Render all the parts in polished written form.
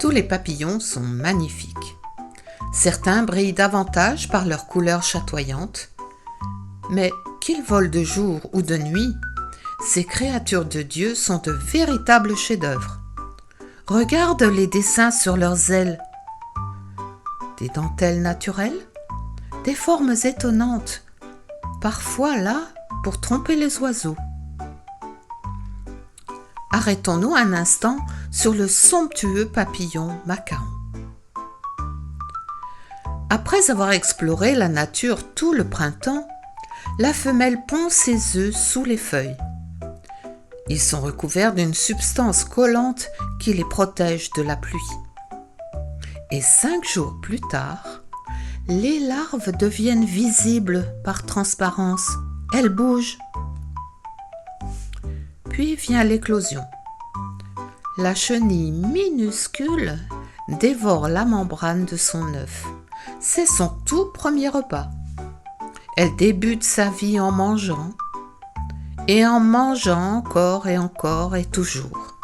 Tous les papillons sont magnifiques. Certains brillent davantage par leur couleur chatoyante, mais qu'ils volent de jour ou de nuit, ces créatures de Dieu sont de véritables chefs-d'œuvre. Regarde les dessins sur leurs ailes. Des dentelles naturelles, des formes étonnantes, parfois là pour tromper les oiseaux. Arrêtons-nous un instant sur le somptueux papillon macaron. Après avoir exploré la nature tout le printemps, la femelle pond ses œufs sous les feuilles. Ils sont recouverts d'une substance collante qui les protège de la pluie. Et 5 jours plus tard, les larves deviennent visibles par transparence. Elles bougent. Puis vient l'éclosion. La chenille minuscule dévore la membrane de son œuf. C'est son tout premier repas. Elle débute sa vie en mangeant, et en mangeant encore et toujours.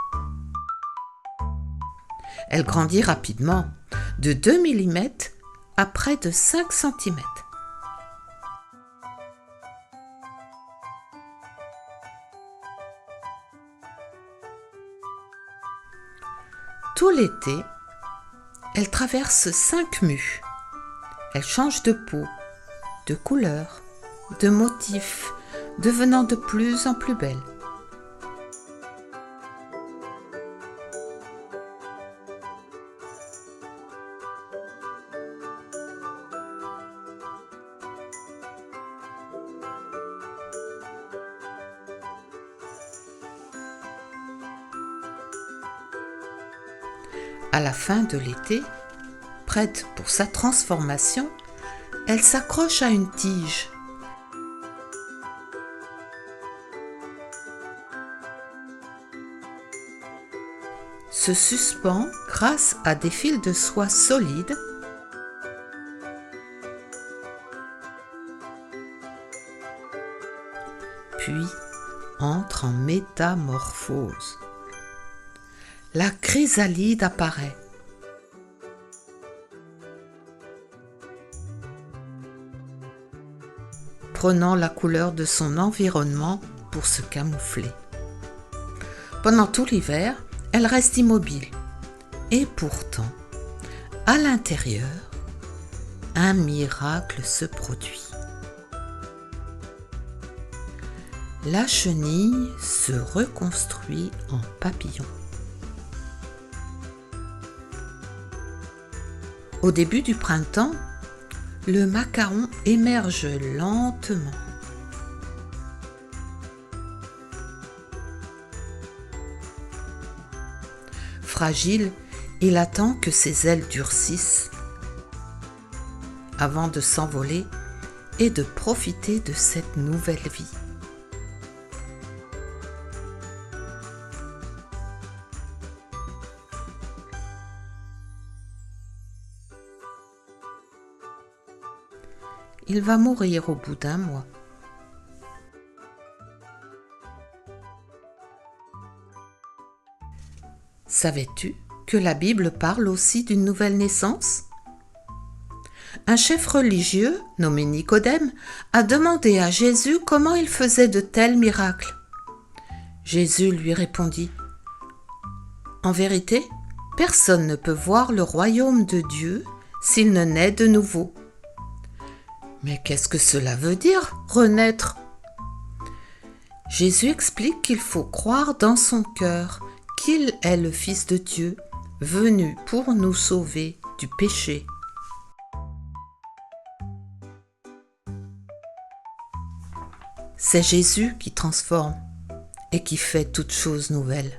Elle grandit rapidement, de 2 mm à près de 5 cm. Tout l'été, elle traverse 5 mues. Elle change de peau, de couleur, de motif, devenant de plus en plus belle. À la fin de l'été, prête pour sa transformation, elle s'accroche à une tige. Se suspend grâce à des fils de soie solides puis entre en métamorphose. La chrysalide apparaît. Prenant la couleur de son environnement pour se camoufler. Pendant tout l'hiver, elle reste immobile. Et pourtant, à l'intérieur, un miracle se produit. La chenille se reconstruit en papillon. Au début du printemps, le macaron émerge lentement. Fragile, il attend que ses ailes durcissent avant de s'envoler et de profiter de cette nouvelle vie. Il va mourir au bout d'1 mois. Savais-tu que la Bible parle aussi d'une nouvelle naissance ? Un chef religieux, nommé Nicodème, a demandé à Jésus comment il faisait de tels miracles. Jésus lui répondit : « En vérité, personne ne peut voir le royaume de Dieu s'il ne naît de nouveau. » Mais qu'est-ce que cela veut dire, renaître ? Jésus explique qu'il faut croire dans son cœur qu'il est le Fils de Dieu, venu pour nous sauver du péché. C'est Jésus qui transforme et qui fait toutes choses nouvelles.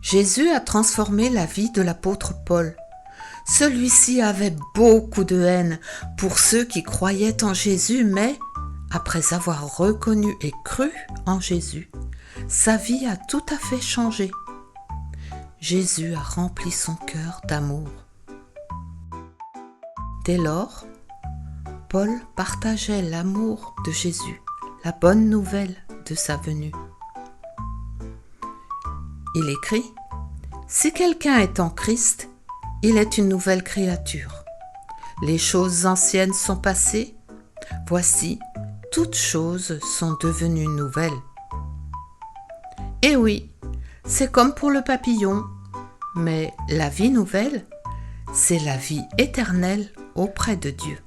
Jésus a transformé la vie de l'apôtre Paul. Celui-ci avait beaucoup de haine pour ceux qui croyaient en Jésus, mais après avoir reconnu et cru en Jésus, sa vie a tout à fait changé. Jésus a rempli son cœur d'amour. Dès lors, Paul partageait l'amour de Jésus, la bonne nouvelle de sa venue. Il écrit : « Si quelqu'un est en Christ, il est une nouvelle créature. Les choses anciennes sont passées. Voici, toutes choses sont devenues nouvelles. Et oui, c'est comme pour le papillon, mais la vie nouvelle, c'est la vie éternelle auprès de Dieu.